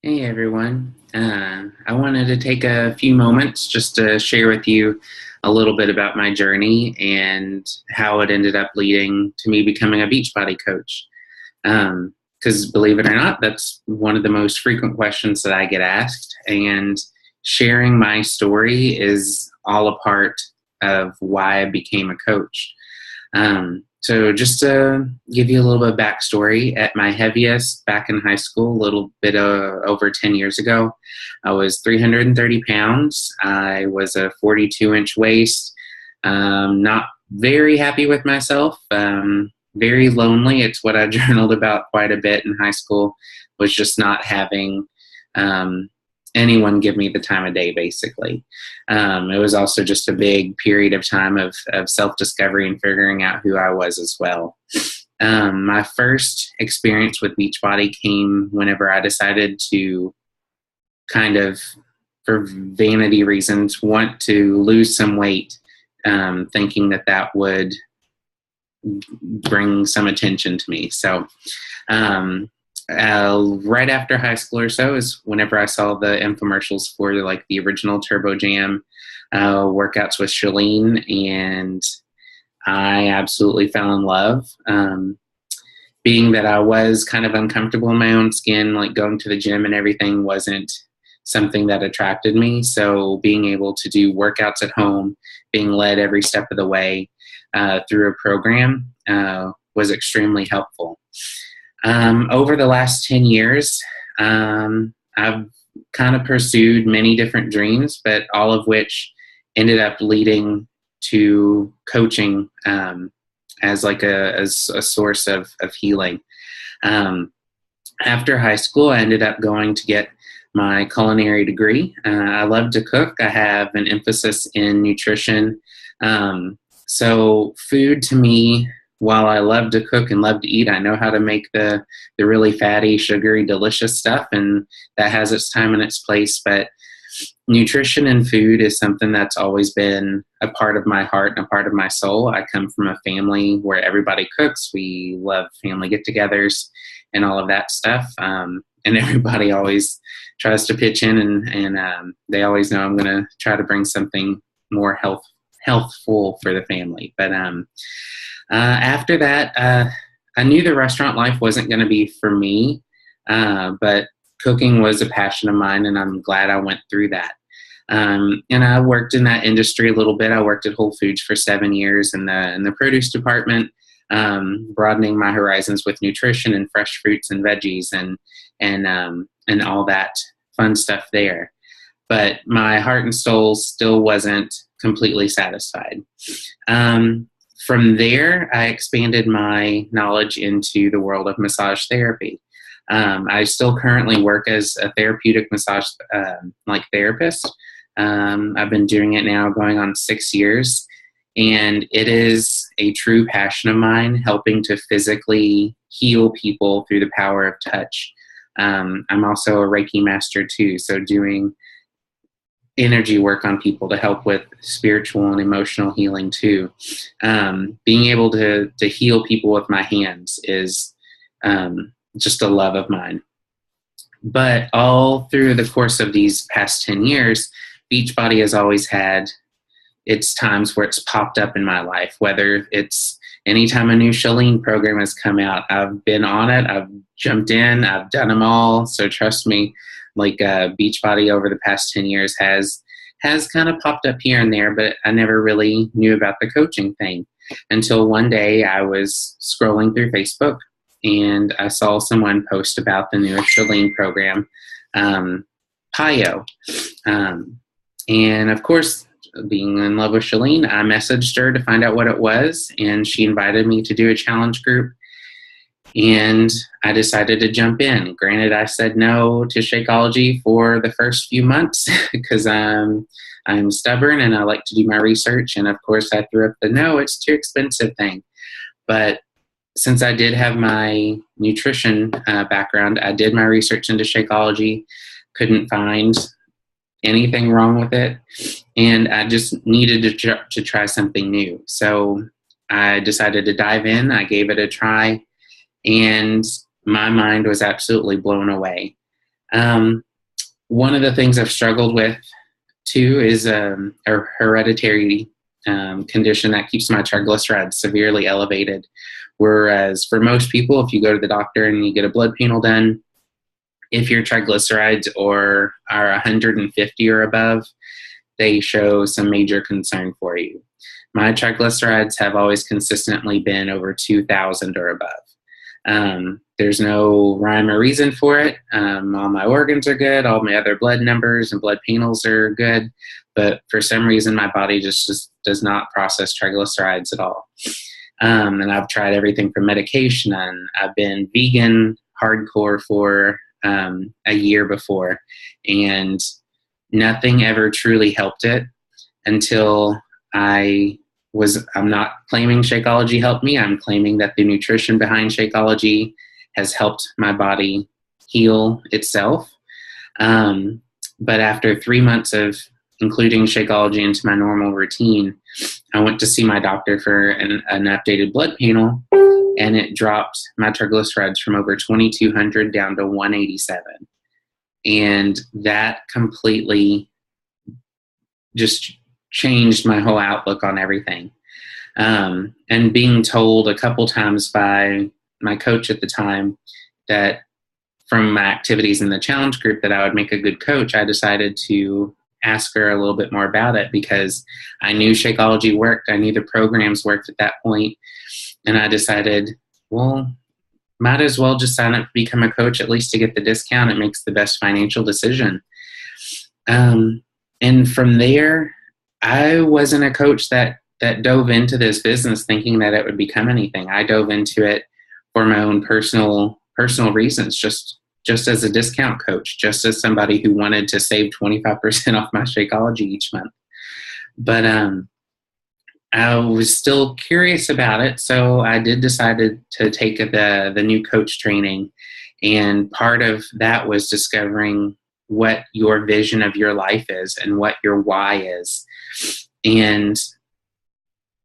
Hey everyone. I wanted to take a few moments just to share with you a little bit about my journey and how it ended up leading to me becoming a Beachbody coach. Because believe it or not, that's one of the most frequent questions that I get asked. And sharing my story is all a part of why I became a coach. So just to give you a little bit of backstory, at my heaviest back in high school, a little bit over 10 years ago, I was 330 pounds. I was a 42-inch waist. Not very happy with myself. Very lonely. It's what I journaled about quite a bit in high school, was just not having um, anyone give me the time of day, basically. It was also just a big period of time of self-discovery and figuring out who I was as well. My first experience with Beachbody came whenever I decided to kind of, for vanity reasons, want to lose some weight, thinking that that would bring some attention to me. So um, right after high school or so is whenever I saw the infomercials for like the original Turbo Jam workouts with Shalene, and I absolutely fell in love. Being that I was kind of uncomfortable in my own skin, like going to the gym and everything wasn't something that attracted me. So being able to do workouts at home, being led every step of the way through a program was extremely helpful. Over the last 10 years, I've kind of pursued many different dreams, but all of which ended up leading to coaching as like as a source of healing. After high school, I ended up going to get my culinary degree. I love to cook. I have an emphasis in nutrition. So food to me, while I love to cook and love to eat, I know how to make the really fatty, sugary, delicious stuff, and that has its time and its place. But nutrition and food is something that's always been a part of my heart and a part of my soul. I come from a family where everybody cooks. We love family get-togethers and all of that stuff. And everybody always tries to pitch in, and they always know I'm going to try to bring something more healthful for the family. But after that, I knew the restaurant life wasn't going to be for me, but cooking was a passion of mine, and I'm glad I went through that. And I worked in that industry a little bit. I worked at Whole Foods for 7 years in the produce department, broadening my horizons with nutrition and fresh fruits and veggies and all that fun stuff there. But my heart and soul still wasn't completely satisfied. From there, I expanded my knowledge into the world of massage therapy. I still currently work as a therapeutic massage therapist. I've been doing it now going on 6 years, and it is a true passion of mine, helping to physically heal people through the power of touch. I'm also a Reiki master too, so doing energy work on people to help with spiritual and emotional healing too. Being able to heal people with my hands is just a love of mine. But all through the course of these past 10 years, Beachbody has always had its times where it's popped up in my life, whether it's anytime a new Shalene program has come out, I've been on it, I've jumped in, I've done them all. So trust me, Beachbody over the past 10 years has kind of popped up here and there, but I never really knew about the coaching thing until one day I was scrolling through Facebook and I saw someone post about the newest Shalene program, PIO. And of course, being in love with Shalene, I messaged her to find out what it was, and she invited me to do a challenge group, and I decided to jump in. Granted, I said no to Shakeology for the first few months because I'm stubborn and I like to do my research, and of course I threw up the no, it's too expensive thing. But since I did have my nutrition background, I did my research into Shakeology, couldn't find anything wrong with it, and I just needed to try something new. So I decided to dive in. I gave it a try, and my mind was absolutely blown away. Um, One of the things I've struggled with too is a hereditary condition that keeps my triglycerides severely elevated. Whereas for most people, if you go to the doctor and you get a blood panel done, if your triglycerides are 150 or above, they show some major concern for you. My triglycerides have always consistently been over 2,000 or above. There's no rhyme or reason for it. All my organs are good. All my other blood numbers and blood panels are good. But for some reason, my body just does not process triglycerides at all. And I've tried everything from medication, and I've been vegan hardcore for a year before. And nothing ever truly helped it until I'm not claiming Shakeology helped me. I'm claiming that the nutrition behind Shakeology has helped my body heal itself. But after 3 months of including Shakeology into my normal routine, I went to see my doctor for an updated blood panel, and it dropped my triglycerides from over 2,200 down to 187. And that completely just changed my whole outlook on everything. And being told a couple times by my coach at the time that from my activities in the challenge group that I would make a good coach, I decided to ask her a little bit more about it, because I knew Shakeology worked. I knew the programs worked at that point. And I decided, well, might as well just sign up to become a coach, at least to get the discount. It makes the best financial decision. And from there, I wasn't a coach that dove into this business thinking that it would become anything. I dove into it for my own personal reasons, just as a discount coach, just as somebody who wanted to save 25% off my Shakeology each month. But I was still curious about it, so I did decide to take the new coach training. And part of that was discovering what your vision of your life is and what your why is. And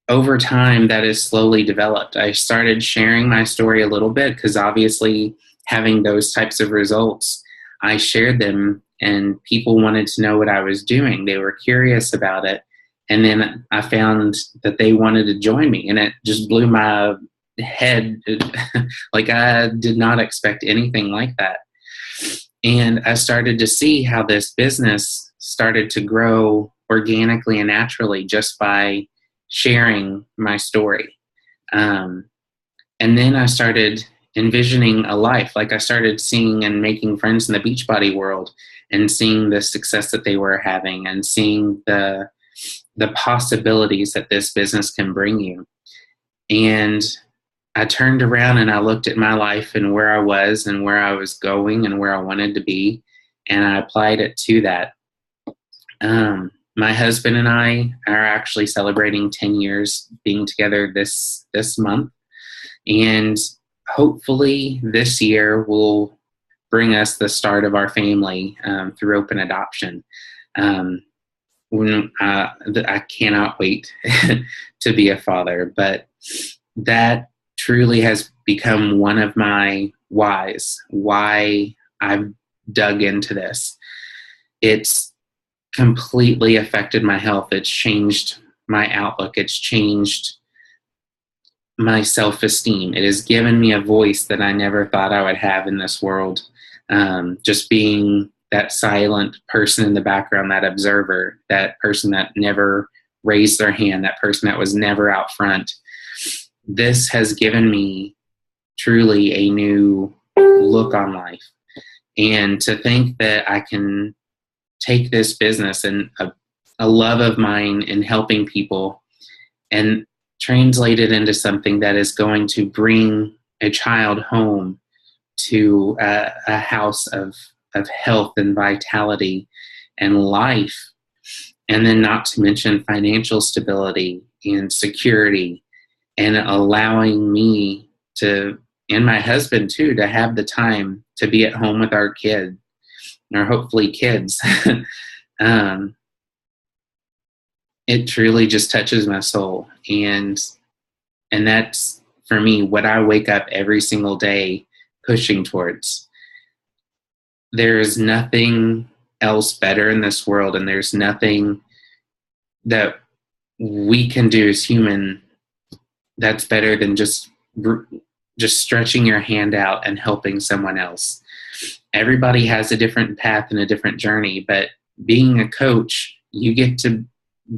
over time, that is slowly developed. I started sharing my story a little bit because obviously having those types of results, I shared them and people wanted to know what I was doing. They were curious about it. And then I found that they wanted to join me, and it just blew my head. Like, I did not expect anything like that. And I started to see how this business started to grow organically and naturally just by sharing my story. And then I started envisioning a life. Like, I started seeing and making friends in the Beachbody world and seeing the success that they were having and seeing the possibilities that this business can bring you. And I turned around and I looked at my life and where I was and where I was going and where I wanted to be, and I applied it to that. My husband and I are actually celebrating 10 years being together this month, and hopefully this year will bring us the start of our family through open adoption. I cannot wait to be a father, but that truly has become one of my whys, why I've dug into this. It's completely affected my health. It's changed my outlook. It's changed my self-esteem. It has given me a voice that I never thought I would have in this world. Just being that silent person in the background, that observer, that person that never raised their hand, that person that was never out front. This has given me truly a new look on life. And to think that I can take this business and a love of mine in helping people and translate it into something that is going to bring a child home to a house of health and vitality and life, and then not to mention financial stability and security, and allowing me to, and my husband too, to have the time to be at home with our kid, or hopefully kids. It truly just touches my soul. And that's, for me, what I wake up every single day pushing towards. there's nothing else better in this world, and there's nothing that we can do as human that's better than just stretching your hand out and helping someone else. Everybody has a different path and a different journey, but being a coach, you get to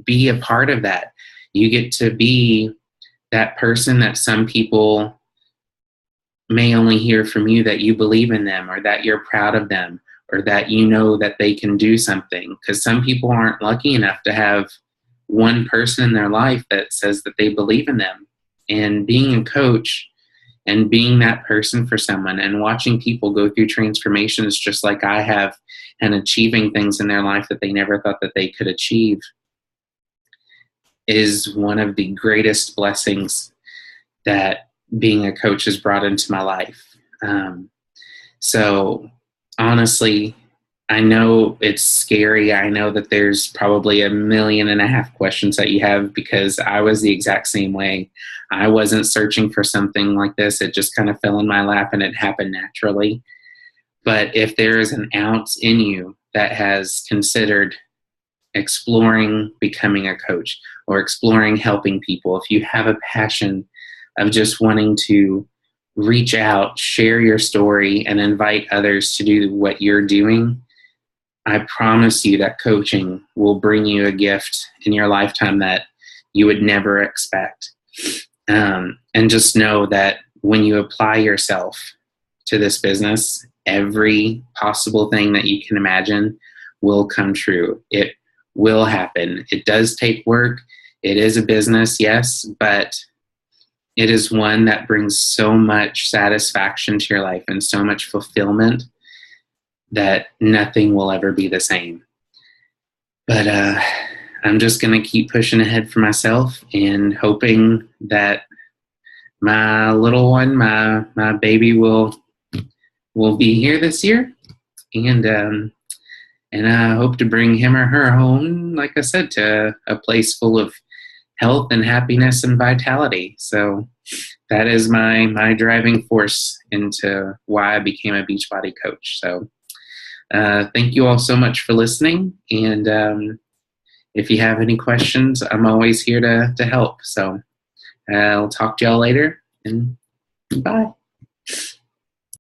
be a part of that. You get to be that person that some people may only hear from you, that you believe in them, or that you're proud of them, or that you know that they can do something. Because some people aren't lucky enough to have one person in their life that says that they believe in them. And being a coach and being that person for someone and watching people go through transformations just like I have, and achieving things in their life that they never thought that they could achieve, is one of the greatest blessings that being a coach has brought into my life. So honestly, I know it's scary. I know that there's probably 1.5 million questions that you have, because I was the exact same way. I wasn't searching for something like this. It just kind of fell in my lap and it happened naturally. But if there is an ounce in you that has considered exploring becoming a coach or exploring helping people, if you have a passion of just wanting to reach out, share your story, and invite others to do what you're doing, I promise you that coaching will bring you a gift in your lifetime that you would never expect. And just know that when you apply yourself to this business, every possible thing that you can imagine will come true. It will happen. It does take work. It is a business, yes, but it is one that brings so much satisfaction to your life and so much fulfillment that nothing will ever be the same. But I'm just going to keep pushing ahead for myself and hoping that my little one, my baby, will be here this year, and I hope to bring him or her home, like I said, to a place full of health and happiness and vitality. So that is my driving force into why I became a Beachbody coach. So thank you all so much for listening. And if you have any questions, I'm always here to help. So I'll talk to y'all later, and bye.